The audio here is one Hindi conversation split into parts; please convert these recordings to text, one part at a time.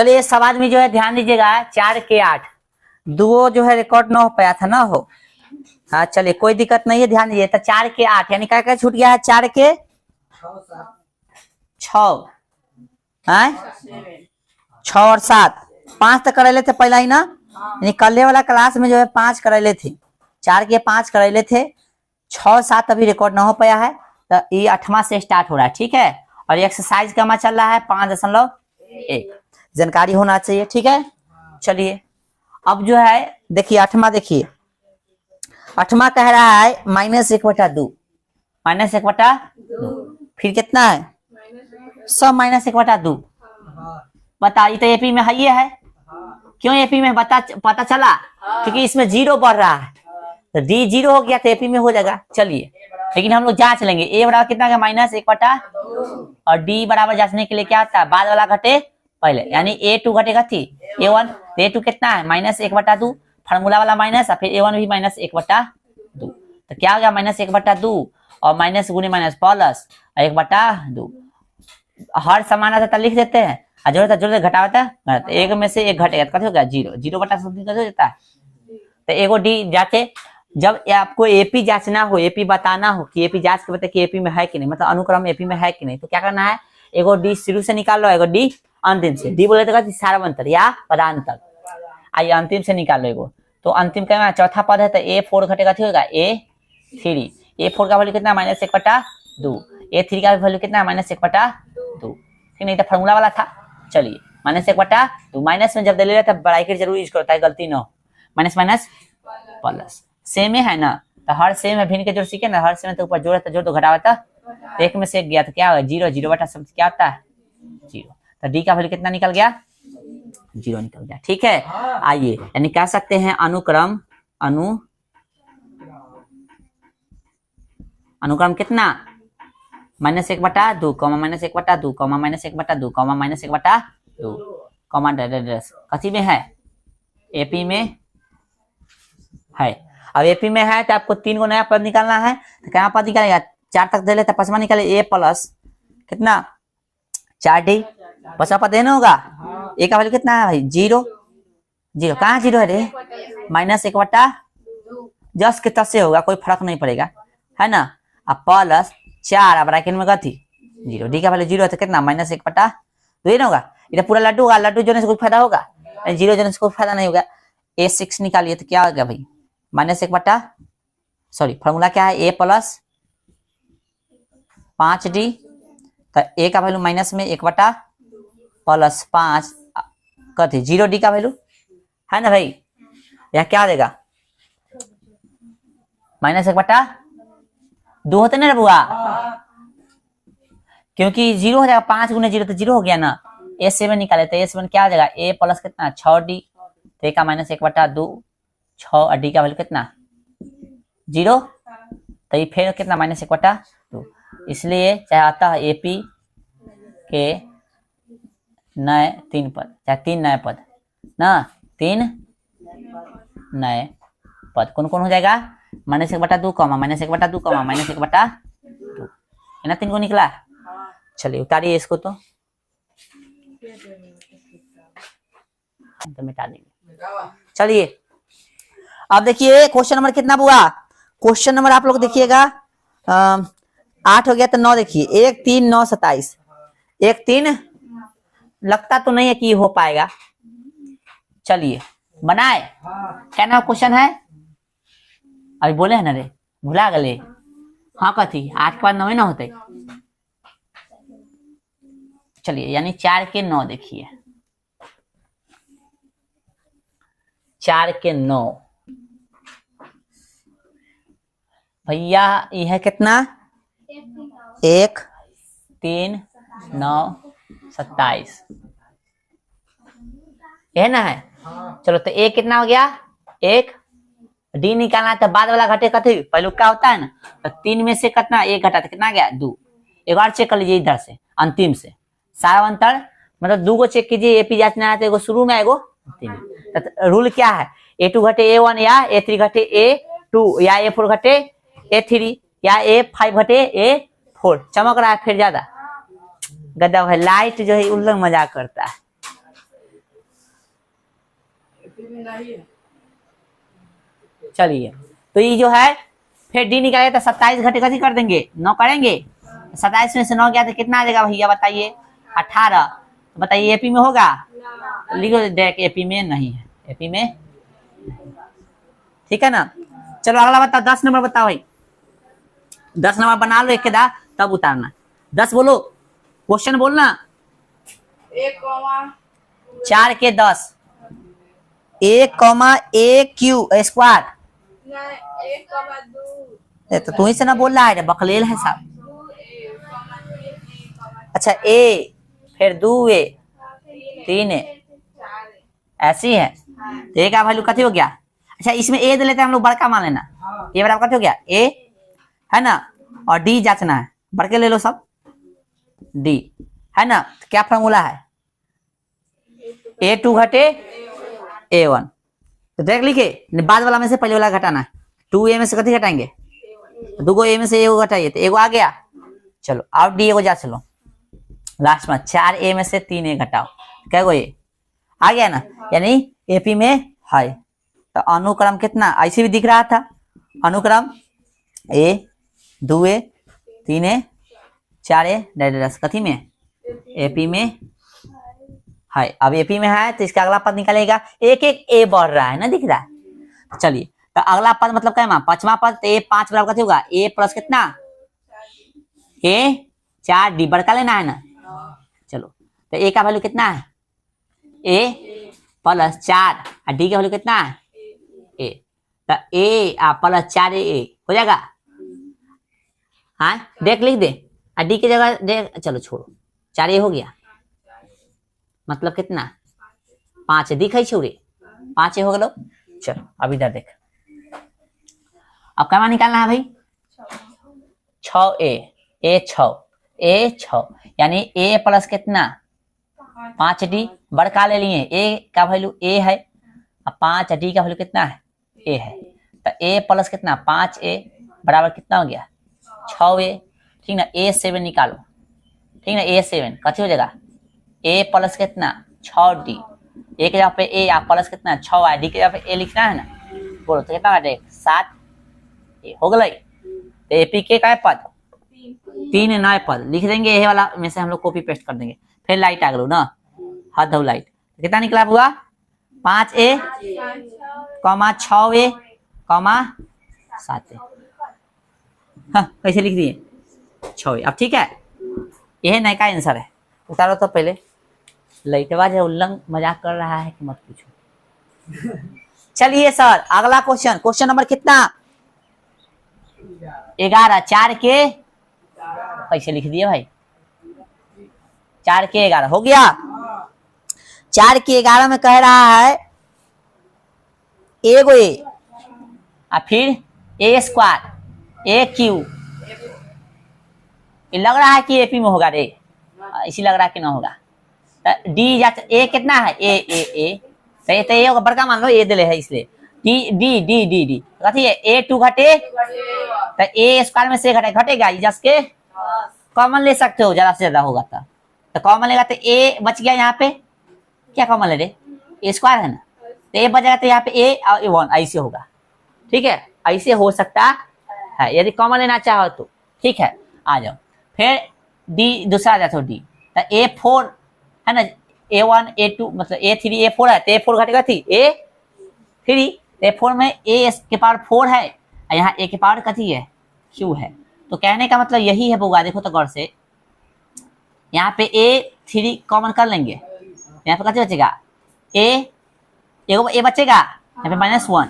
चलिए सवाल में जो है ध्यान दीजिएगा 4 के 8 दो जो है रिकॉर्ड ना हो पाया था ना हो। हाँ चलिए कोई दिक्कत नहीं है, ध्यान दीजिए। तो 4 के 8 यानी क्या क्या छूट गया है? 4 के 6 6 और 7 5 तक कर ले थे पहला ही ना, यानी कल वाला क्लास में जो है 5 कर ले थे, 4 के 5 कर ले थे, 6 7 अभी रिकॉर्ड ना हो पाया है। तो ये 8वां से स्टार्ट हो रहा है, ठीक है। और ये एक्सरसाइज का चल रहा है 5.1, जानकारी होना चाहिए, ठीक है। चलिए अब जो है देखिए 8वां, देखिए 8वां कह रहा है -1/2, -1/2, फिर कितना है सब -1/2। बताइए तो एपी में है ये है, क्यों एपी में पता चला? क्योंकि इसमें 0 बढ़ रहा है, तो डी 0 हो गया तो एपी में हो जाएगा। चलिए लेकिन हम लोग जांच लेंगे ए बराबर कितना का -1/2 और डी बराबर जांचने के लिए क्या होता है बाद वाला घटे पहले, यानी A2 घटेगा थी A1, तो A2 कितना है -1/2, फार्मूला वाला माइनस और फिर A1 भी -1/2, तो क्या हो गया -1/2 और माइनस गुने माइनस प्लस 1/2। हर समान आता लिख देते हैं और जरूरत घटाता है, एक में से एक घटेगा तो हो गया 0, 0/समथिंग हो जाता है। तो एगो डी जाके जब आपको एपी जांचना हो, एपी बताना हो कि एपी जांच के बताए कि एपी में है कि नहीं, मतलब अनुक्रम एपी में है कि नहीं, तो क्या करना है एगो डी शुरू से निकाल लो, एगो डी अंतिम से। डी बोले तो सारांतर या पदांतर, आइए अंतिम से निकाल लो एगो। तो अंतिम क्या चौथा पद है तो A4 घटेगा होगा A3, A4 का वैल्यू कितना -1/2, A3 का वैल्यू कितना -1/2, ठीक नहीं तो फार्मूला वाला था। चलिए -1/2 माइनस में जब दे ले तब बड़ाई जरूर यूज करता है, गलती न हो, माइनस माइनस प्लस सेम है ना, तो हर सेम में भिन्न के जोड़ सीखे ना, हर सेम तो ऊपर जोड़ तो जोड़ तो घटावा, तो एक में से एक गया तो क्या होगा 0, 0/समथिंग क्या होता है 0, तो डी का वैल्यू कितना निकल गया 0 निकल गया, ठीक है। आइए यानी कह सकते हैं अनुक्रम अनुक्रम कितना -1/2, -1/2, -1/2, -1/2, कथी में है एपी में है। अब एपी में है तो आपको 3 गो नया पद निकालना है, तो क्या पद निकालेगा 4 तक दे लेते 5वां निकाले A प्लस कितना 4D, 5वां पद देना होगा, ए का वैल्यू कितना है भाई 0, 0 कहाँ 0 है रे -1/2, जस के तस से होगा, कोई फर्क नहीं पड़ेगा है ना। अब प्लस 4 ब्रैकेट में कथी 0, डी का वैल्यू 0 है तो कितना -1/2 ना होगा, ये पूरा लड्डू होगा, लड्डू जोड़ने से कोई फायदा होगा 0 जोड़ने से कोई फायदा नहीं होगा। A6 निकालिए तो क्या हो गया भाई -1/, सॉरी फार्मूला क्या है A प्लस 5D, तो ए का वैल्यू माइनस में 1/, प्लस 5 कथी 0, डी का वैल्यू है ना भाई, यह क्या देगा -1/2 होते ना बुआ, क्योंकि 0 हो जाएगा, 5 गुने 0 तो 0 हो गया ना। A7 निकाले तो A7 क्या आ जाएगा A प्लस कितना 6D, तो ए का -1/2 6 और डी का वैल्यू कितना 0, तो ये फिर कितना -1/2, इसलिए चाहे आता है एपी के नए 3 पद, चाहे 3 नए पद ना, 3 नए पद कौन कौन हो जाएगा -1/2, -1/2, -1/2, है ना 3 को निकला। चलिए उतारिए इसको तो मिटा देंगे। चलिए अब देखिए क्वेश्चन नंबर कितना बुआ, क्वेश्चन नंबर आप लोग देखिएगा 8 हो गया तो 9 देखिए 1 3 9 27, 1 3 लगता तो नहीं है कि हो पाएगा। चलिए बनाए क्या ना क्वेश्चन है, अभी बोले है ना रे भुला गए, हाँ कथी 8 के बाद 9 ना होते। चलिए यानी 4 के 9 देखिए 4 के 9 भैया ये है कितना 1 3 9 27 है ना है। चलो तो ए कितना हो गया 1, डी निकालना तो बाद वाला घटे कथी पहलू क्या होता है ना, तो 3 में से कितना 1 घटा तो कितना गया 2, एक बार चेक कर लीजिए इधर से अंतिम से सारांतर, मतलब 2 को चेक कीजिए एपी जांचना है तो एगो शुरू में एगो अंतिम में। तो रूल क्या है A2 घटे A1 या A3 घटे A2 या A4 घटे A3 या A5 घटे A4, चमक रहा है फिर ज्यादा गद्दा है, लाइट जो है उल्लंघ मजाक करता है। चलिए, तो ये जो है फिर डी निकालेगा तो 27 घटे कथी कर देंगे 9 करेंगे, 27 में से 9 गया तो कितना आ जाएगा भैया बताइए 18। तो बताइए एपी में होगा, तो लिखो डायरेक्ट एपी में नहीं है, एपी में। ठीक है ना। चलो अगला बताओ 10 नंबर बताओ भाई, 10 नंबर बना लो एक के दा तब उतारना। 10 बोलो, क्वेश्चन बोलना। 4 के 10 1 क्यू स्क्वायर, तो तू ही से ना बोल रहा है, बकलेल है साहब। अच्छा ए फिर 2 ए 3 ए ऐसी है, तो ए का वैल्यू कथी हो गया। अच्छा इसमें ए दे लेते हैं हम लोग, बड़का मान लेना, ये बराबर कथी हो गया ए है ना, और डी जांचना है, बड़के ले लो सब डी है ना। तो क्या फॉर्मूला है A2 घटे A1, तो डायरेक्ट लिखे बाद वाला में से पहले वाला घटाना है। 2a में से कथी घटाएंगे, 2 ए में से एगो घटाइए तो एगो आ गया। चलो और डी एगो जांच लो लास्ट में, 4a में से 3a घटाओ क्या गो ये आ गया ना, यानी एपी में है। तो अनुक्रम कितना ऐसे भी दिख रहा था, अनुक्रम ए 2a 3a 4a डायरेक्ट कथी में एपी में है। अब एपी में है तो इसका अगला पद निकलेगा, एक एक ए बढ़ रहा है ना, दिख रहा है। चलिए तो अगला पद मतलब क्या है, पांचवा पद, तो ए 5 बराबर कथी होगा ए प्लस कितना ए 4 डी, बड़का लेना है ना। चलो तो ए का वैल्यू कितना है ए प्लस 4 और डी का वैल्यू कितना है ए, तो ए प्लस 4 ए हो जाएगा। हाँ देख लिख दे, और डी की जगह देख, चलो छोड़ो 4 ए हो गया, मतलब कितना 5 दिखे छोड़े 5 ए हो गलो। चलो अब इधर देख, अब क्या निकालना है भाई 6a ए 6 यानी ए प्लस कितना 5d, बड़का ले लिए, ए का वैल्यू ए है और 5d का वैल्यू कितना है ए है, तो ए प्लस कितना 5a बराबर कितना हो गया 6a। ठीक ना, a7 निकालो, ठीक ना, a7 कथी हो जाएगा ए प्लस कितना 6d, ए के जगह पे ए प्लस कितना 6 डी के जगह पे ए लिखना है ना, बोलो तो कितना है 7 ए हो गई। तो एपी के का पद 3 नए पद लिख देंगे, ये वाला में से हम लोग कॉपी पेस्ट कर देंगे। फिर लाइट आ गलो ना, हाथ धो लाइट, तो कितना निकला हुआ 5a 6a 7a। हाँ कैसे लिख दिए 6a। अब ठीक है, यह नया आंसर है, उतारो तो पहले। लाइटवा जो उल्लंघ मजाक कर रहा है कि मत पूछो। चलिए सर अगला क्वेश्चन, क्वेश्चन नंबर कितना 11, 4 के कैसे लिख दिए भाई 4 के 11 हो गया। 4 के 11 में कह रहा है एगो ए और फिर ए स्क्वायर ए क्यू, लग रहा है कि एपी में होगा रे, इसी लग रहा है कि ना होगा। तो डी जा ए कितना है ए ए ए, तो ये होगा बड़का मान लो ए दिले है इसलिए D D D D D कथी है A2 घटे, तो ए स्क्वायर में से घटेगा, जस के कॉमन ले सकते हो ज्यादा से ज्यादा होगा, तो कॉमन लेगा तो ए बच गया, यहाँ पे क्या कॉमन ले रे ए स्क्वायर है ना, तो ए बच जाएगा, तो यहाँ पे ए और 1 ऐसे होगा। ठीक है ऐसे हो सकता है यदि कॉमन लेना चाहो तो। ठीक है आ जाओ, फिर डी दूसरा आ जाता हो डी, तो A4 है ना, A1 A2 मतलब A3 A4 है, तो A4 घटेगा थी A3, A4 में A के पावर 4 है और यहाँ A के पावर कथी है Q है। तो कहने का मतलब यही है बुआ, देखो तो गौर से, यहाँ पे A3 कॉमन कर लेंगे, यहाँ पे कथी बचेगा ए बचेगा, यहाँ पे -1,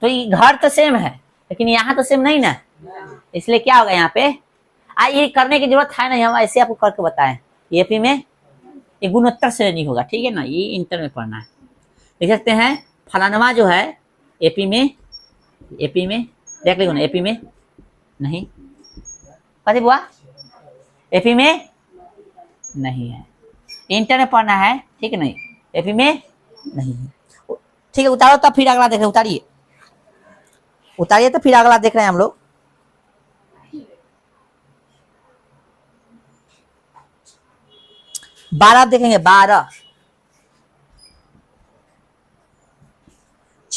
तो ये घर तो सेम है लेकिन यहाँ तो सेम नहीं ना, इसलिए क्या होगा यहाँ पे ये करने की जरूरत है नहीं, हम ऐसे आपको करके बताएं। एपी में ये गुणोत्तर से नहीं होगा, ठीक है ना, ये इंटर में पढ़ना है। देख सकते हैं फलानवा जो है एपी में देख लीजिए ना, एपी में नहीं कथी बुआ एपी में नहीं है, इंटर में पढ़ना है, ठीक है नहीं एपी में नहीं है। ठीक है उतारो तब फिर अगला देख रहे, उतारिए तो फिर अगला देख रहे हैं हम लोग। बारह देखेंगे, 12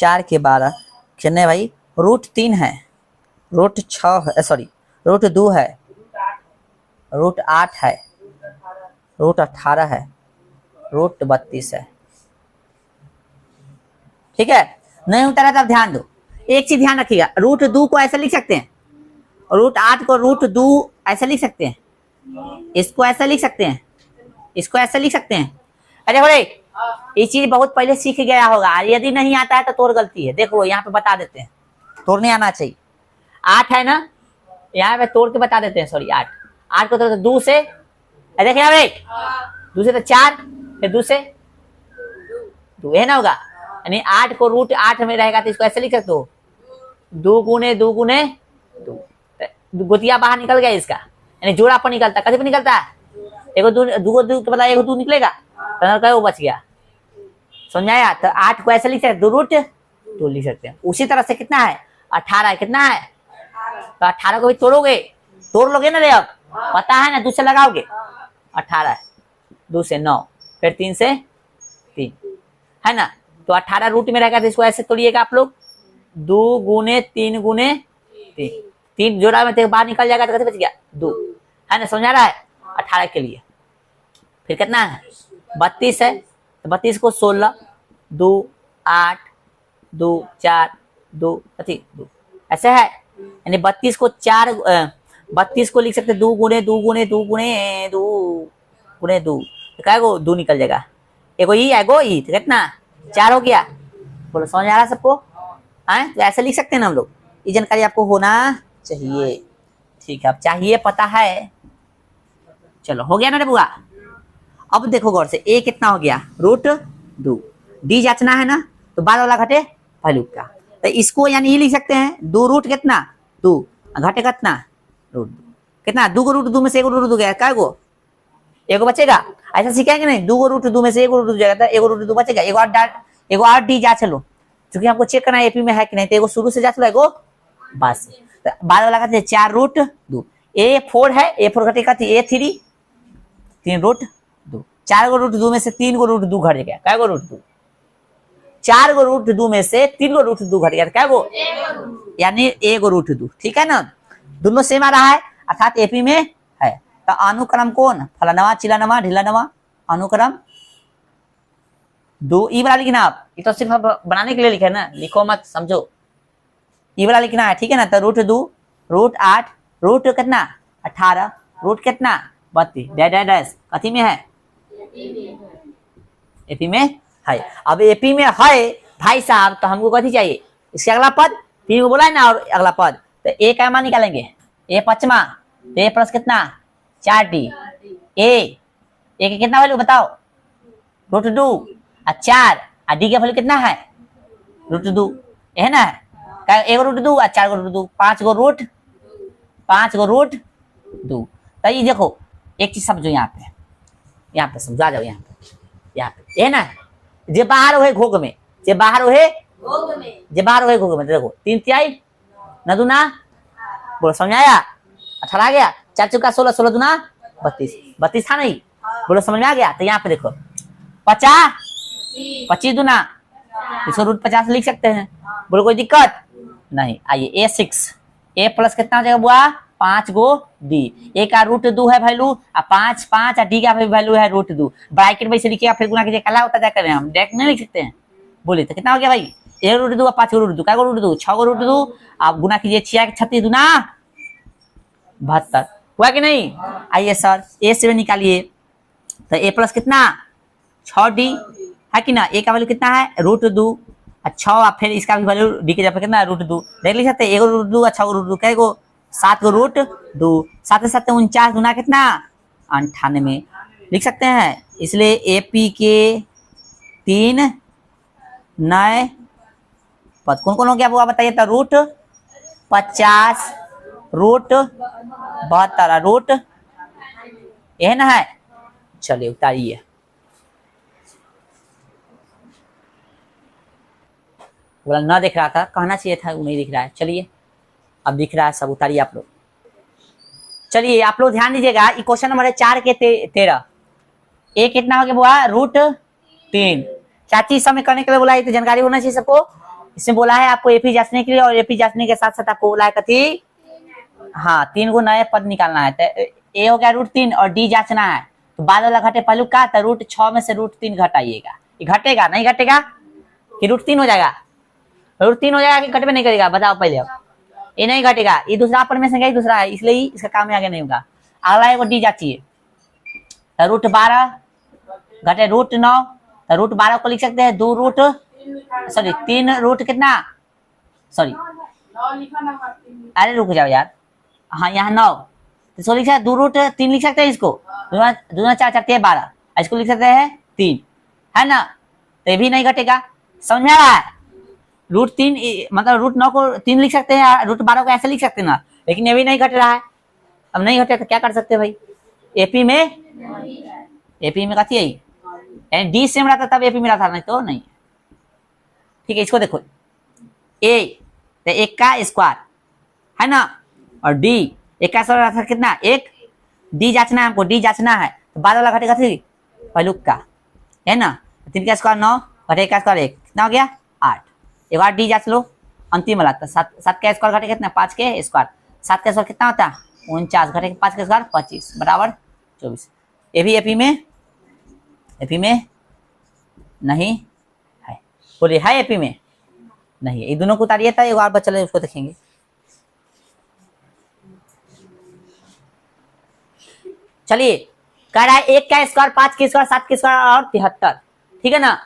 4 के 12 कितने भाई? रूट 3 है, रूट 6 है, सॉरी रूट 2 है, रूट 8 है, रूट 18 है, रूट 32 है। ठीक है, नहीं उतरा तब ध्यान दो। एक चीज ध्यान रखिएगा, रूट 2 को ऐसे लिख सकते हैं, रूट 8 को रूट 2 ऐसे लिख सकते हैं, इसको ऐसे लिख सकते हैं, इसको ऐसे लिख सकते हैं। अरे बोले ये चीज बहुत पहले सीख गया होगा, यदि नहीं आता है तो तोर गलती है। देखो यहाँ पे बता देते हैं, तोड़ने आना चाहिए। 8 है ना, यहाँ पे तोड़ के बता देते हैं। सॉरी 8 को तो 2 से देखिए भाई, 2 से तो 4, फिर 2 से 2 है ना होगा, यानी 8 को रूट 8 में रहेगा तो इसको ऐसे लिख सकते हो, 2 गुने 2 गुने 2, गोतिया बाहर निकल गया इसका, यानी जोड़ा पर निकलता, कभी पर निकलता है, एगो 2 के बदला एगो 2 निकलेगा तो वो बच गया। समझाया? तो 8 को ऐसे लिख सकते हैं, 2 रूट 2 लिख सकते हैं। उसी तरह से कितना है? 18 कितना है? तो 18 को भी तोड़ोगे, तोड़ लोगे ना रे, अब पता है ना, 2 से लगाओगे, 18 2 से 9, फिर 3 से 3 है ना, तो 18 रूट में रहेगा तो इसको ऐसे तोड़िएगा आप लोग, 2 गुने 3 गुने 3, 3 जोड़ा में बाहर निकल जाएगा तो कैसे बच गया? 2 है ना। समझा रहा है? 18 के लिए फिर कितना है? 32 है, तो 32 को 16, 2 8 2 4 2 2 ऐसे है, यानी 32 को 32 को लिख सकते 2 गुने 2 गुने 2 गुने 2 गुने 2, तो क्या 2 निकल जाएगा, एगो ई एगो ई, तो कितना 4 हो गया। बोलो समझ आ रहा सबको? है तो ऐसे लिख सकते हैं ना हम लोग, ये जानकारी आपको होना चाहिए। ठीक है, अब चाहिए पता है, चलो हो गया ना रे बुआ। अब देखो गौर से, ए कितना हो गया? रूट 2, डी जांचना है ना, तो बाद वाला घटे पहलू का, तो इसको यानी ये लिख सकते हैं 2 रूट कितना 2 घटे कितना रूट 2, कितना 2 को रूट 2 में से 1 रूट 2 गया, क्या गो एगो बचेगा। ऐसा सीखेंगे नहीं, 2 को रूट 2 में से 1 रूट 2 जाएगा, तो 1 रूट 2 बचेगा। एगो और डी जांच लो, क्योंकि हमको चेक करना है एपी में है कि नहीं, तो एगो शुरू से जांच लो, एगो बस। तो बाद वाला कहते हैं 4 रूट 2, A4 है, A4 घटेगा तो A3 3 रूट 2, 4 गो रूट 2 में से 3 गो रूट 2 घट गया, क्या गो रूट 2, 4 गो रूट 2 में से 3 गो रूट 2 घट गया, क्या गो, यानी 1 गो रूट 2। ठीक है ना, दोनों सेम आ रहा है, अर्थात एपी में है। तो अनुक्रम कौन? फलानवा चिलानवा ढिलानवा, अनुक्रम 2। ई वाला लिखना आप, ये तो सिर्फ बनाने के लिए लिखा है ना, लिखो मत, समझो। ई वाला लिखना है, ठीक है ना। तो रूट 2 रूट 8 रूट कितना 18 रूट कितना 32 डैश डैश डैश कथी में है? एपी में है। अब एपी में है भाई साहब, तो हमको कथी चाहिए? इसके अगला पद 3 को बोला है ना, और अगला पद, तो ए का मान निकालेंगे, ए 5वां, तो ए प्लस कितना 4d, ए के कितना वैल्यू बताओ? रूट 2 और 4, और डी का वैल्यू कितना है? रूट 2 है ना, 1 रूट 2 और 4 गो रूट 2, 5 गो रूट 2। तो ये देखो एक चीज समझो, यहाँ पे समझा जाओ, यहाँ पे है ना, जे बाहर हो घोग में, जे बाहर हो घोग में, देखो 3 तिहाई न दूना, बोलो समझ आया? 18 आ गया, 4 चौका 16, 16 दूना 32 था नहीं, बोलो समझ में आ गया? तो यहाँ पे देखो 25 दूना, इसको रूट 50 लिख सकते हैं, बोलो कोई दिक्कत नहीं। आइए A6, ए प्लस कितना हो जाएगा बुआ? 5 गो डी, ए का रूट 2 है वैल्यू, और 5 और डी का वैल्यू है रूट 2, ब्रैकेट में से लिखिएगा, फिर गुना कीजिए, कला होता क्या करें हम, डायरेक्ट नहीं लिख सकते हैं। बोलिए तो कितना हो गया भाई? 1 रूट 2 और 5 रूट 2, क्या रूट 2 6 गो रूट 2, आप गुना कीजिए, 6 36 दूना 72, हुआ कि नहीं? आइए सर ए से निकालिए, तो ए प्लस कितना 6d है कि ना, ए का वैल्यू कितना है? रूट 2 अच्छा, और फिर इसका भी वैल्यू डी के जगह कितना है? रूट 2, देख लिख सकते हैं, 1 रूट 2 अच्छा रूट 2 क्या गो 7 गो रूट 2, 7 7 49 गुना कितना 98 लिख सकते हैं। इसलिए एपी के 3 नए पद कौन कौन हो गया वो बताइए? तो रूट 50 रूट 72 रूट यह ना है। चलिए उतारिए, बोला ना दिख रहा था, कहना चाहिए था, वो नहीं दिख रहा है। चलिए अब दिख रहा है सब, उतारिए आप लोग। चलिए आप लोग ध्यान दीजिएगा, ये क्वेश्चन नंबर 4 के 13, ए कितना हो गया बुआ? रूट 3। चाची समय करने के लिए बोला, तो जानकारी होना चाहिए सबको। इसमें बोला है आपको एपी जांचने के लिए, और एपी जांचने के साथ साथ आपको बोला है कथी, हाँ 3 गो नए पद निकालना है। तो ए हो गया √3 और डी जांचना है, तो बाद वाला घटे पहलू का, तो √6 में से √3 घटाइएगा। ये घटेगा नहीं घटेगा कि √3 हो जाएगा, √3 हो जाएगा कि घटबे नहीं करेगा, बताओ पहले। अब ये नहीं घटेगा, ये दूसरा परमेशन का ही दूसरा है, इसलिए इसका काम में आगे नहीं होगा। अगला एगो डी जांचिए, तो √12 घटे √9, तो √12 को लिख सकते हैं 3 रूट कितना, सॉरी अरे रुक जाओ यार, हाँ यहाँ 9, तो इसको लिख सकते हैं 2√3 लिख सकते हैं, इसको 2 4 4 12, इसको लिख सकते हैं 3, है ना। तो ये भी नहीं घटेगा, समझ में आ रहा है। √3 मतलब √9 को 3 लिख सकते हैं, √12 को ऐसे लिख सकते हैं ना, लेकिन ये भी नहीं घट रहा है। अब नहीं घटे तो क्या कर सकते हैं भाई, एपी में कथी है, यानी डी सेम रहता तब एपी में रहता, नहीं तो नहीं। ठीक है, इसको देखो, ए तो 1 का स्क्वायर है ना, और डी 1 का स्क्वायर रहता कितना 1, डी जांचना है हमको, डी जांचना है, तो बाद वाला घटेगा थी पहलू का, है ना। 3 का स्क्वायर 9 घटे 1 का स्क्वायर 1, कितना हो गया 8। एक बार डी जांच लो, अंतिम वाला, तो 7 का स्क्वायर घटे कितना 5 के स्क्वायर, 7 का स्क्वायर कितना होता है 49, घटे 5 का स्क्वायर 25 बराबर 24। ये भी एपी में नहीं है, बोलिए है एपी में नहीं है। ये दोनों को उतारिए था, एक बार बच्चा उसको देखेंगे। चलिए, कह रहा है 1 का स्क्वायर 5 के स्क्वायर 7 के स्क्वायर और 73, ठीक है ना।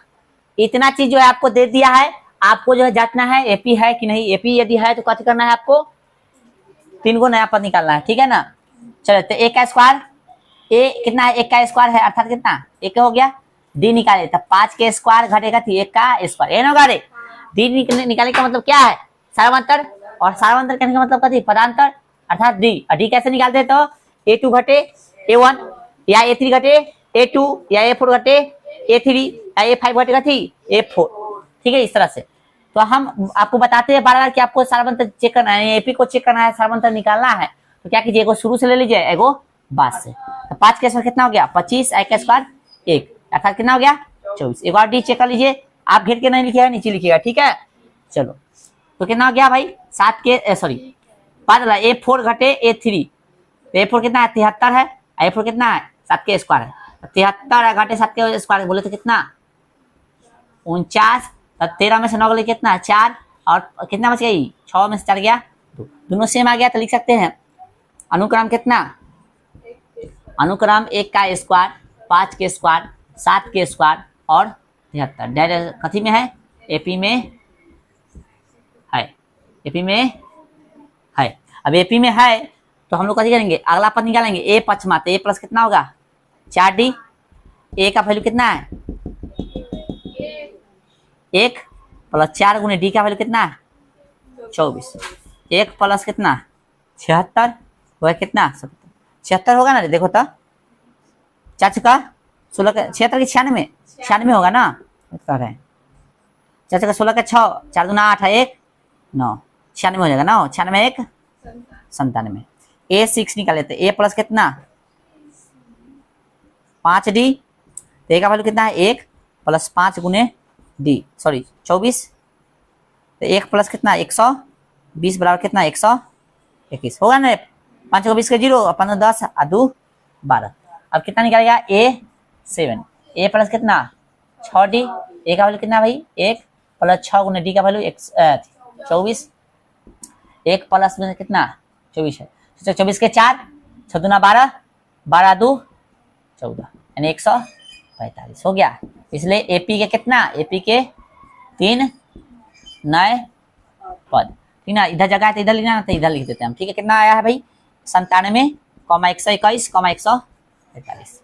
इतना चीज जो है आपको दे दिया है, आपको जो है जांचना है एपी है कि नहीं। एपी यदि है तो क्या करना है आपको, 3 गो नया पद निकालना है, ठीक है ना। चलो, तो 1 का स्क्वायर, ए कितना है 1 का स्क्वायर है अर्थात कितना 1 हो गया, डी निकाले तो 5 के स्क्वायर घटेगा 1 का स्क्वायर, ये ना रे। डी निकालने का मतलब क्या है, सार्वंतर, और सार्वंतर कहने का मतलब कथी पदांतर अर्थात डी। और डी कैसे निकालते हैं, तो A2 घटे A1 या A3 घटे A2 या A4 घटे A3 या A5 घटेगा थी A4, ठीक है, इस तरह से। तो हम आपको बताते हैं बार बार कि आपको सार्वंतर चेक करना है, एपी को चेक करना है, सार्वंतर निकालना है, तो क्या कीजिए, एगो शुरू से ले लीजिए, एगो बाद से। तो 5 का स्क्वायर कितना हो गया 25, 1 का स्क्वायर 1 अर्थात कितना हो गया 24। एक बार डी चेक कर लीजिए, आप घेर के नहीं लिखिएगा, नीचे लिखिएगा, ठीक है। चलो, तो कितना हो गया भाई 7 के सॉरी बादला A4 घटे A3, A4 कितना है 73 है, A4 कितना है 7 के स्क्वायर है, 73 घटे 7 के स्क्वायर बोले तो कितना 49, 13 में से 9 गया कितना 4, और कितना बच गई 6 में से 4 गया 2, दोनों सेम आ गया, तो लिख सकते हैं अनुक्रम कितना, अनुक्रम 1 का स्क्वायर 5 के स्क्वायर 7 के स्क्वायर और 73 डायरेक्ट कथी में है, एपी में है, एपी में है। अब एपी में है तो हम लोग कथी करेंगे, अगला पद निकालेंगे ए पक्षमा, तो ए प्लस कितना होगा 4D, ए का वैल्यू कितना है 1 प्लस 4 गुने डी का वैल्यू कितना है 24, 1 प्लस कितना 76 होगा कितना 76 होगा ना, देखो तो 4 का 16 का 76 की 96 होगा ना, कह रहे हैं 4 का 16 का 6, 4 दूना 8 है 1 9, 96 हो जाएगा ना, 96 1 97। A6 निकाले थे, ए प्लस कितना 5D, तो ए का वैल्यू कितना है 1 प्लस 5 गुने डी सॉरी 24, तो 1 प्लस कितना 120 बराबर कितना 121 होगा ना, 5 को 20 के 0 और 15 10 और 2 12। अब कितना निकालेगा A7, ए प्लस कितना 6D, ए का वैल्यू कितना भाई 1 प्लस 6 गुने डी का वैल्यू 24, 1 प्लस में कितना 24 है, 24 के 4 6 दूना 12 12 2 14 यानी 145 हो गया। इसलिए एपी के कितना, एपी के 3 नए पद, ठीक ना। इधर जगह है तो इधर लिखना, तो इधर लिख देते हैं हम, ठीक है। कितना आया है भाई 97, 121, 145,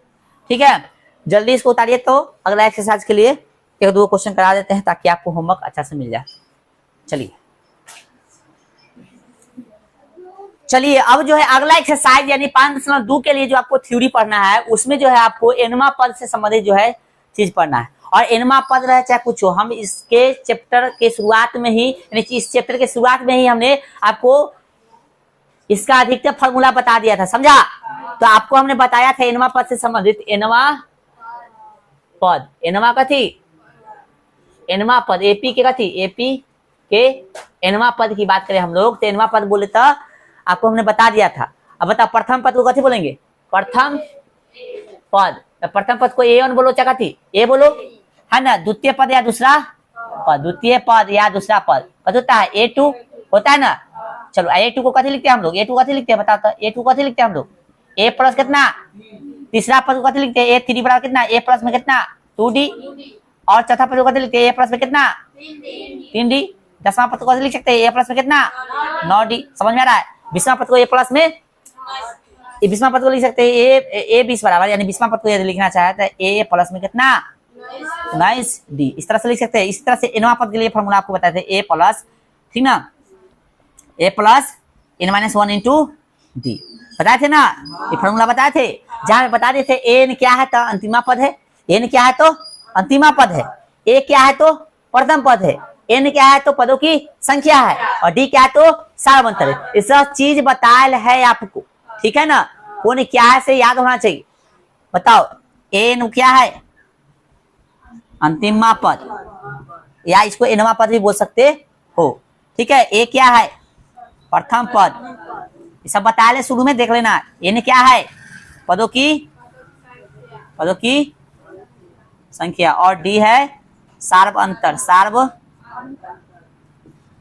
ठीक है। जल्दी इसको उतारिए, तो अगला एक्सरसाइज के लिए 1-2 क्वेश्चन करा देते हैं ताकि आपको होमवर्क अच्छा से मिल जाए। चलिए अब जो है अगला एक्सरसाइज यानी 5.2 के लिए जो आपको थ्योरी पढ़ना है, उसमें जो है आपको एनमा पद से संबंधित जो है चीज पढ़ना है। और एनमा पद रहे चाहे कुछ हो, हम इसके चैप्टर के शुरुआत में ही यानी इस चैप्टर के शुरुआत में ही हमने आपको इसका अधिकतम फॉर्मूला बता दिया था, समझा। तो आपको हमने बताया था एनमा पद से संबंधित एनमा पद, एनमा कथी एनमा पद एपी के कथी एपी के एनवा पद की बात करें हम लोग तो एनवा पद बोले तो आपको हमने बता दिया था। अब बताओ प्रथम पद को कैसे बोलेंगे? प्रथम पद। तो प्रथम पद को A1 बोलो क्या कहती? ए बोलो, है ना। द्वितीय पद या दूसरा पद, द्वितीय पद या दूसरा पद कद होता है? A2 होता है ना। चलो A2 को कैसे लिखते हैं हम लोग? A2 कैसे लिखते हैं बताओ तो? A2 कैसे लिखते हैं हम लोग? A प्लस कितना? तीसरा पद को कैसे लिखते हैं? A3 बराबर कितना? A प्लस में कितना? 2D। और चौथा पद को कैसे लिखते हैं? A प्लस में कितना? 3D। दसवां पद को कैसे लिख सकते हैं? A प्लस में कितना? 9D। समझ में आ रहा है? 20वां पद को A प्लस में, 20वां पद को लिख सकते हैं A 20 बराबर, यानी 20वां पद को यदि लिखना चाहे तो A प्लस में कितना? 19D। इस तरह से लिख सकते हैं। इस तरह से एनवा पद के लिए फॉर्मूला आपको बताए थे A प्लस, ठीक ना, A plus n-1 into D बताए थे ना, ये फॉर्मूला बताए थे। जहां बता रहे थे एन क्या है तो अंतिमा पद है, एन क्या है तो अंतिमा पद है, ए क्या है तो प्रथम पद है, एन क्या है तो पदों की संख्या है, और डी क्या है तो सारवंतर है। ये सब चीज बतायल है आपको, ठीक है ना। कौन क्या है से याद होना चाहिए। बताओ एन क्या है? अंतिमा पद, या इसको एनवा पद भी बोल सकते हो, ठीक है। ए क्या है? प्रथम पद। ये सब बता ले शुरू में, देख लेना। एन क्या है? पदों की संख्या, और डी है सार्व अंतर,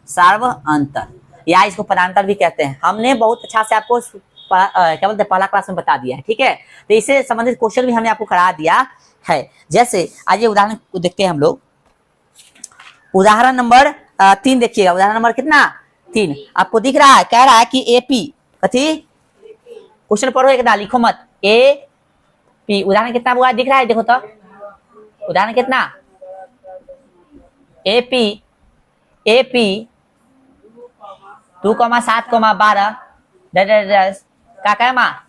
सार्व अंतर, या इसको पदांतर भी कहते हैं। हमने बहुत अच्छा से आपको क्या बोलते हैं पहला क्लास में बता दिया है, ठीक है। तो इससे संबंधित क्वेश्चन भी हमने आपको करा दिया है। जैसे आइए उदाहरण को देखते हैं हम लोग। उदाहरण नंबर 3 देखिएगा। उदाहरण नंबर कितना? 3। आपको दिख रहा है, कह रहा है कि एपी कथी, क्वेश्चन पढ़ो एक लिखो मत, ए पी। उदाहरण कितना हुआ दिख रहा है? देखो तो उदाहरण कितना? एपी 2,7,12 क्या कहे माँ?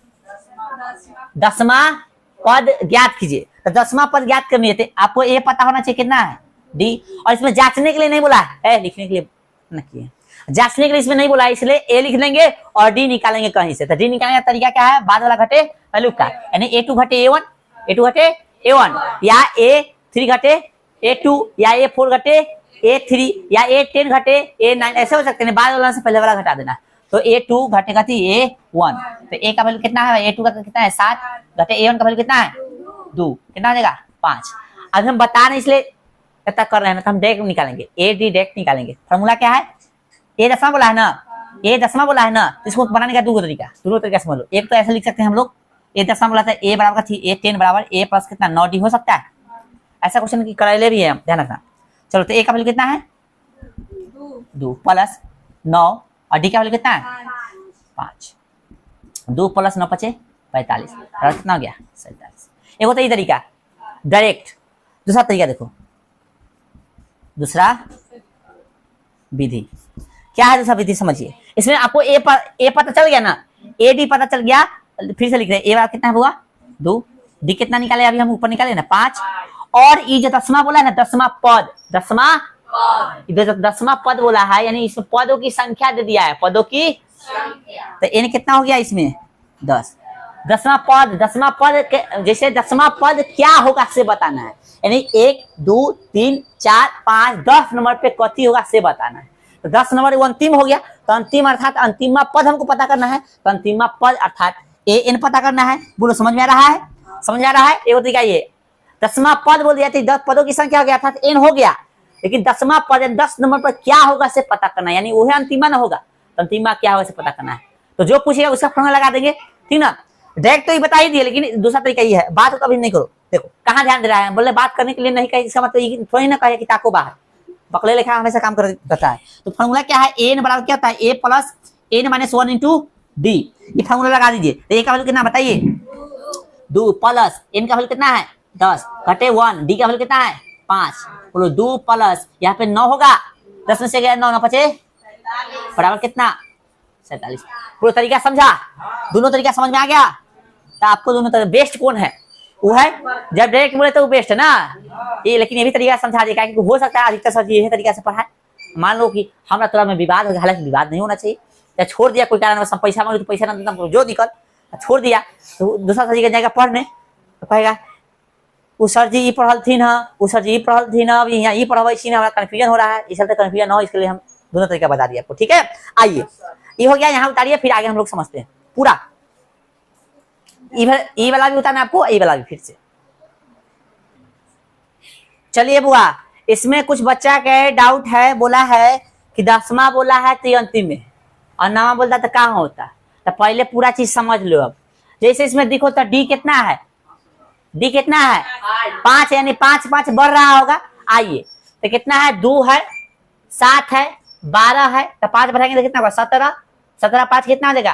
10वां पद ज्ञात कीजिए। तो 10वां पद ज्ञात करनी है तो आपको ये पता होना चाहिए कितना है? डी। और इसमें जांचने के लिए नहीं बोला है, लिखने के लिए नहीं, जांचने के लिए इसमें नहीं बोला है, इसलिए ए लिख लेंगे और डी निकालेंगे कहीं से। तो डी निकालने का तरीका क्या है? बाद वाला घटे पहलू का, यानी A2 घटे A1, A2 घटे A1, या A3 घटे A2, या A4 घटे A3, या A10 घटे A9, ऐसे हो सकते हैं। बाद वाला से पहले वाला घटा देना। तो A2 घटेगा थी A1, तो A का वैल्यू कितना है? A2 का कितना है? 7 घटे A1 का वैल्यू कितना है? 2, कितना हो जाएगा? 5। अब हम बता रहे इसलिए तक कर रहे हैं ना, तो हम डायरेक्ट निकालेंगे, A D डायरेक्ट निकालेंगे। फॉर्मूला क्या है? ए 10वां बोला है ना, ए 10वां बोला है ना, इसको बनाने का दोनों तरीका समझ लो। एक तो ऐसे लिख सकते हैं हम लोग, ए 10वां बोला था, ए बराबर थी A10 बराबर A प्लस कितना? 9D हो सकता है। ऐसा क्वेश्चन की कराइले भी है, ध्यान रखना। चलो तो ए का वैल्यू कितना है? 2 प्लस 9, और डी का वैल्यू कितना है? 5। 2 प्लस 9 5 45, कितना हो गया? 47। एक होता है ये तरीका डायरेक्ट। दूसरा तरीका देखो, दूसरा विधि क्या है? दूसरा विधि समझिए। इसमें आपको ए पता चल गया ना, ए डी पता चल गया। फिर से लिख रहे हैं, ए कितना हुआ? 2, डी कितना निकाले? अभी हम ऊपर निकाले ना 5, और ये जो 10वां बोला है ना, 10वां पद, 10वां पद बोला है, यानी इसमें पदों की संख्या दे दिया है, पदों की संख्या। तो एन कितना हो गया इसमें? 10। 10वां पद जैसे 10वां पद क्या होगा से बताना है, यानी 1 2 3 4 5 10 नंबर पे कथी होगा से बताना है। तो 10 नंबर वो अंतिम हो गया, तो अंतिम अर्थात अंतिमा पद हमको पता करना है। तो अंतिमा पद अर्थात एन पता करना है। बोलो समझ में आ रहा है? समझ आ रहा है? एक तरीका ये 10वां पद बोल दिया, 10 पदों की संख्या हो गया अर्थात एन हो गया, लेकिन 10वां पद 10 नंबर पर क्या होगा से पता करना है, यानी वह अंतिमा न होगा, तो अंतिमा क्या होगा से पता करना है। तो जो पूछेगा उसका फॉर्मूला लगा देंगे, ठीक ना। डायरेक्ट तो ये बता ही दिए, लेकिन दूसरा तरीका ये है, बात कभी नहीं करो। देखो कहाँ ध्यान दे रहा है, बोले बात करने के लिए नहीं कहे, इसका मतलब थोड़ी ना कहे कि ताको बाहर बकले लेखा हमेशा काम करता है। तो फॉर्मूला क्या है? एन बराबर क्या होता है? A plus n-1 into D. ये फॉर्मूला लगा दीजिए। तो ए का वैल्यू कितना बताइए? 2 प्लस एन का वैल्यू कितना है? 10 घटे 1, डी का वैल्यू कितना है? 5। बोलो 2 प्लस यहाँ पे 9 होगा, 10 में से गया 9, 9 5 बराबर कितना? 47। पूरा तरीका समझा? दोनों तरीका समझ में आ गया? तो आपको दोनों तरीका बेस्ट कौन है? वो है जब डायरेक्ट बोले तो वो बेस्ट है ना ये, लेकिन ये भी तरीका समझा देगा, क्योंकि हो सकता है अधिकतर सर यही तरीका से पढ़ा है। मान लो कि हमरा तोरा में विवाद हो गया, हालांकि विवाद नहीं होना चाहिए, या छोड़ दिया कोई कारण बस पैसा मांगे तो पैसा ना देता जो निकल छोड़ दिया, तो दूसरा सर जी का जाएगा पढ़ने, तो कहेगा वो सर जी ये पढ़ल थी ना, वो सर जी ये पढ़ल थी ना, अभी यहाँ ये पढ़ाई छी ना, हमारा कन्फ्यूजन हो रहा है। इस तो कन्फ्यूजन हो, इसके लिए हम दोनों तरीका बता दिया आपको, ठीक है। आइए ये हो गया, यहाँ उतारिए, फिर आगे हम लोग समझते हैं पूरा। ई वाला भी उतारना आपको, ई वाला भी फिर से। चलिए बुआ, इसमें कुछ बच्चा के डाउट है, बोला है कि 10वां बोला है तो अंतिम में, और 9वां बोलता तो कहाँ होता। तो पहले पूरा चीज समझ लो। अब जैसे इसमें देखो तो डी कितना है, डी कितना है 5, यानी 5 5 बढ़ रहा होगा। आइए तो कितना है 2 है, 7 है, 12 है, तो 5 बढ़ाएंगे तो कितना होगा 17, 17 5 कितना देगा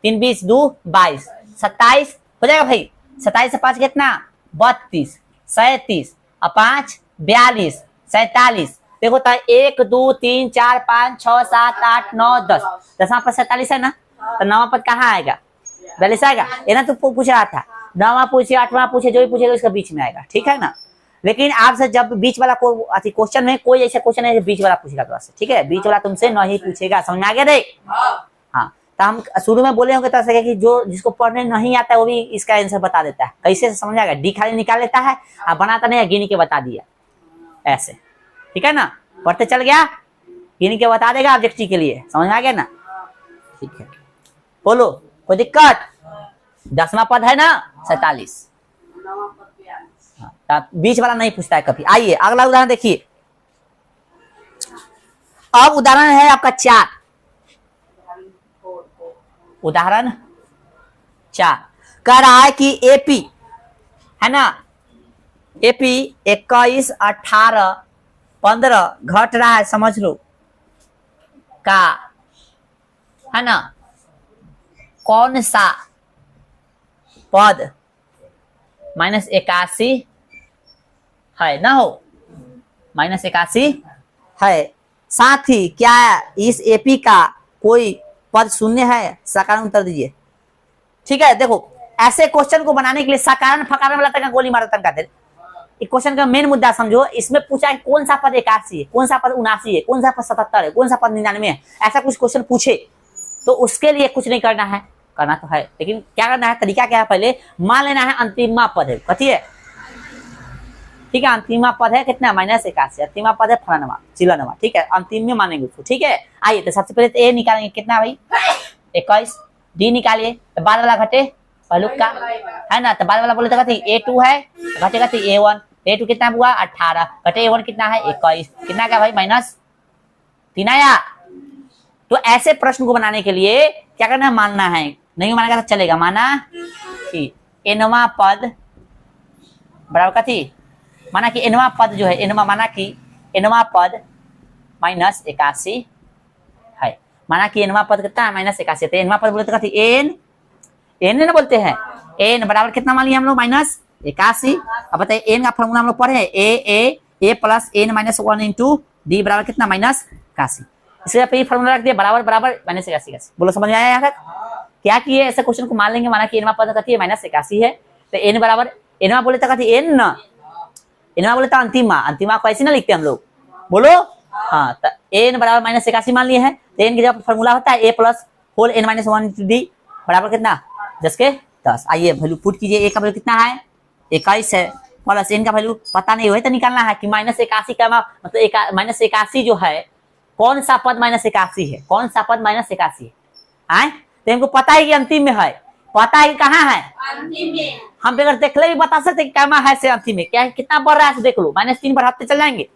3 20 2 22 27 हो जाएगा भाई। 27 से 5 कितना 32, 37 और 5 42 47। देखो तो 1 2 3 4 5 6 7 8 9 10, 10वां पद 47 है ना, तो 9वां पद कहाँ आएगा 42 आएगा। ये ना तो पूछ रहा था, 9वां पूछे 8वां पूछे, जो भी पूछेगा उसका बीच में आएगा, ठीक है ना। लेकिन आपसे जब बीच वाला को क्वेश्चन में कोई ऐसा क्वेश्चन है बीच वाला पूछेगा तो आपसे, ठीक है, बीच वाला तुमसे नहीं पूछेगा, समझ में आ गया रे। हाँ, तो हम शुरू में बोले होंगे तरह से कि जो जिसको पढ़ने नहीं आता है वो भी इसका आंसर बता देता है। कैसे समझ आएगा, डी खाली निकाल लेता है और बनाता नहीं है, गिन के बता दिया ऐसे, ठीक है ना। पढ़ते चल गया, गिन के बता देगा ऑब्जेक्टिव के लिए, समझ में आ गया ना, ठीक है। बोलो कोई दिक्कत। 10वां पद है ना 47, बीच वाला नहीं पूछता है कभी। आइए अगला उदाहरण देखिए। अब उदाहरण है आपका 4, उदाहरण 4 कह रहा है कि एपी है ना, एपी 21 18 15 घट रहा है, समझ लो का है ना, कौन सा पद -81 है ना, हो -81 है। साथ ही क्या इस एपी का कोई पद शून्य है, सकारण उत्तर दीजिए, ठीक है। देखो ऐसे क्वेश्चन को बनाने के लिए सकारण फकारण वाला तक गोली मारा तक कहते हैं। क्वेश्चन का मेन मुद्दा समझो, इसमें पूछा है कौन सा पद 81 है, कौन सा पद 79 है, कौन सा पद 77 है, कौन सा पद 99 है, ऐसा कुछ क्वेश्चन पूछे तो उसके लिए कुछ नहीं करना है, करना तो है लेकिन क्या करना है, तरीका क्या है, पहले मान लेना है अंतिमा पद है, कथी है, ठीक है, अंतिमा पद है कितना -81, अंतिमा पद है फलानवा चिलनवा, ठीक है, अंतिम में मानेंगे उसको, ठीक है। आइए तो सबसे पहले तो ए निकालेंगे, कितना भाई 21, डी निकालिए, तो बाद वाला घटे पहलू का है ना, तो बाद वाला बोले तो कहती A2 है, घटेगा तो A1, A2 कितना हुआ 18, घटे A1 कितना है 21, कितना क्या भाई -3 आया। तो ऐसे प्रश्न को बनाने के लिए क्या करना है, मानना है, नहीं मानेगा तो चलेगा, माना कि एनवा पद बराबर कथी, माना कि एनवा पद जो है, एनवा माना कि एनवा पद -81 है, माना कि एनवा पद कितना है -81, तो एनवा पद बोले तो कथी एन, एन ना बोलते हैं, एन बराबर कितना मान लिया हम लोग -81। अब बताइए एन का फॉर्मूला हम लोग पढ़े हैं, ए प्लस एन -1 इंटू डी बराबर कितना -81, इसलिए आप ये फॉर्मूला रख दिया बराबर बराबर -81। बोलो समझ में आया यहाँ तक, क्या किए ऐसे क्वेश्चन को मान लेंगे, माना कि एनवा पद कथी है -81 है, तो एन बराबर एनवा बोले तो कथी एन न, एनवा बोले तो अंतिमा, अंतिमा को ऐसे ना लिखते हम लोग, बोलो हाँ, तो एन बराबर -81 मान लिए हैं, तो एन की जब फॉर्मूला होता है a plus whole n -1 into d बराबर कितना 10 के 10। आइए वैल्यू पुट कीजिए, ए का वैल्यू कितना है 21 है, प्लस एन का वैल्यू पता नहीं हुआ तो निकालना है कि -81 का मतलब -81 जो है कौन सा पद -81 है, कौन सा पद -81 है, तो इनको पता है कि अंतिम में है, पता है कि कहाँ है अंतिम में, हम अगर देख ले भी बता सकते हैं क्या है से अंतिम में क्या है, कितना बढ़ रहा है देख लो, -3 बढ़ाते चल जाएंगे,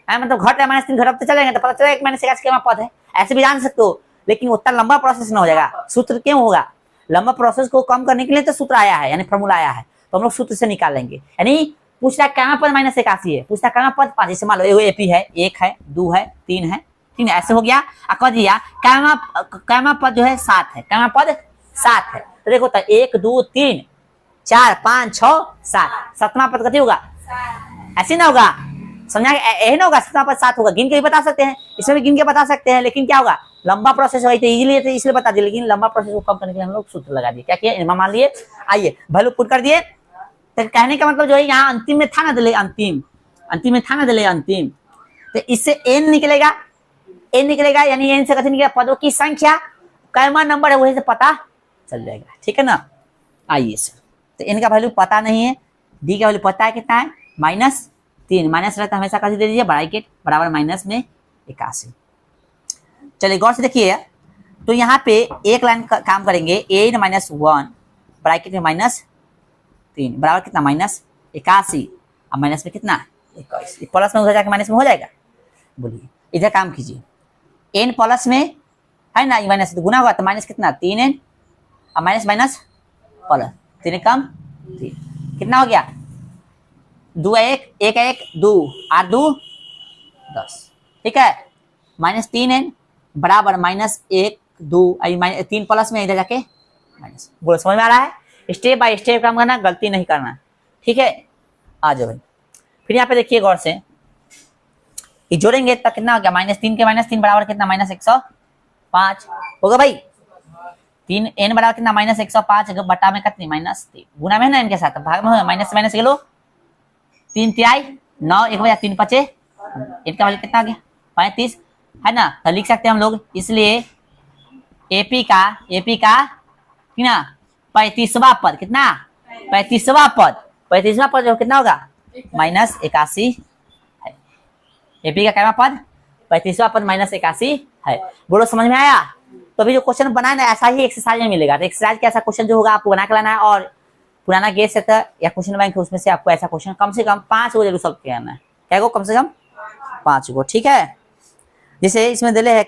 मतलब घट रहा है -3 घटाते चल जाएंगे तो पता चलेगा -81 क्या पद है, ऐसे भी जान सकते हो, लेकिन उतना लंबा प्रोसेस ना हो जाएगा। सूत्र क्यों होगा, लंबा प्रोसेस को कम करने के लिए तो सूत्र आया है, यानी फॉर्मूला आया है, तो हम लोग सूत्र से निकाल लेंगे। यानी पूछता कहाँ पद -81 है, पूछता कहाँ पद 5, जैसे मान लो एपी है 1 है 2 है 3 है, ठीक है, ऐसे हो गया। कह दिया कैमा पद जो है 7 है, कैमा पद 7 है, तो देखो तो 1 2 3 4 5 6 7, 7वां पद कथी होगा, ऐसे ना होगा, समझा, यही ना होगा, 7वां पद 7 होगा, गिन के भी बता सकते हैं, इसमें भी गिन के बता सकते हैं, लेकिन क्या होगा लंबा प्रोसेस हो, इजीली तो इसलिए बता दिए, लेकिन लंबा प्रोसेस को कम करने के लिए हम लोग सूत्र लगा दिए, क्या किया इनमें मान लिए। आइए वैल्यू पुट कर दिए, तो कहने का मतलब जो है यहाँ अंतिम में था ना दिले, अंतिम में था ना दिले अंतिम, तो इससे एन निकलेगा, एन निकलेगा, यानी एन से कथी निकलेगा पदों की संख्या, कैमा नंबर है वही से पता चल जाएगा, ठीक है ना। आइए सर, तो एन का वैल्यू पता नहीं है, डी का वैल्यू पता है कितना है -3, माइनस रहता है हमेशा कथी दे दीजिए ब्रैकेट बराबर -81। चलिए गौर से देखिए, तो यहाँ पे एक लाइन काम करेंगे, n माइनस 1 ब्रैकेट में -3 बराबर कितना -81 और माइनस में कितना 21, प्लस में उधर जाके माइनस में हो जाएगा। बोलिए इधर काम कीजिए, n प्लस में है ना, माइनस तो गुना होगा तो माइनस कितना 3n और माइनस माइनस प्लस 3 कम 3 कितना हो गया 2 1 1 1 2 8 2 10, ठीक है। -3n बराबर -1 2 3 प्लस में इधर जाके माइनस। बोलो समझ में आ रहा है? स्टेप बाय स्टेप काम करना, गलती नहीं करना, ठीक है। आ जाओ भाई, फिर यहाँ पे देखिए गौर से, ये जोड़ेंगे तब कितना हो गया -3 के -3 बराबर कितना -105 होगा भाई। 3 n बराबर कितना -105 बटा में कितनी -3 गुना में है ना n के साथ, भाग में हो माइनस माइनस के लो 3 तिहाई 9 1 बजा 3 5 इनका वैल्यू कितना आ गया 35 है ना। तो लिख सकते हैं हम लोग, इसलिए एपी का कितना 35वां पद, कितना 35वां पद जो कितना होगा -81 है। एपी का कितना पद 35वां पद -81 है। बोलो समझ में आया? तो अभी जो क्वेश्चन बनाए ना ऐसा ही एक्सरसाइज में मिलेगा। तो एक्सरसाइज का ऐसा क्वेश्चन जो होगा आपको बना के लाना है, और पुराना गेस्ट सेट या क्वेश्चन बैंक उसमें से आपको ऐसा क्वेश्चन कम से कम 5 गो जरूर सॉल्व करना है। क्या गो? कम से कम 5 गो, ठीक है। जैसे इसमें दिले है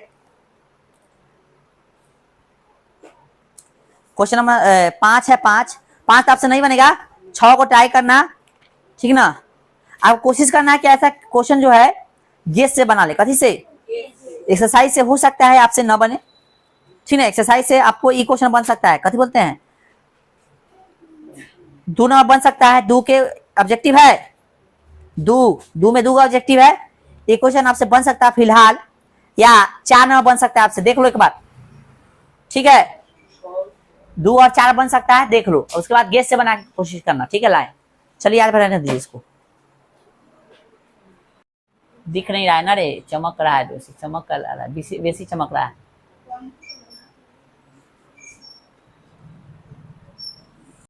क्वेश्चन नंबर 5 है, 5 आपसे नहीं बनेगा, 6 को ट्राई करना, ठीक ना। आप कोशिश करना है कि ऐसा क्वेश्चन जो है गेस से बना ले, कथी से? एक्सरसाइज से हो सकता है आपसे न बने, ठीक है। एक्सरसाइज से आपको ई क्वेश्चन बन सकता है, कथी बोलते हैं 2 नंबर बन सकता है, 2 के ऑब्जेक्टिव है 2 में 2 का ऑब्जेक्टिव है। एक क्वेश्चन आपसे बन सकता है फिलहाल, या 4 नंबर बन सकता है आपसे, देख लो एक बार, ठीक है। 2 और 4 बन सकता है, देख लो, और उसके बाद गेस से बना के कोशिश करना, ठीक है। लाए चलिए याद रहने दीजिए इसको। दिख नहीं रहा है ना रे, चमक रहा है, चमक रहा है, बेसी चमक रहा है।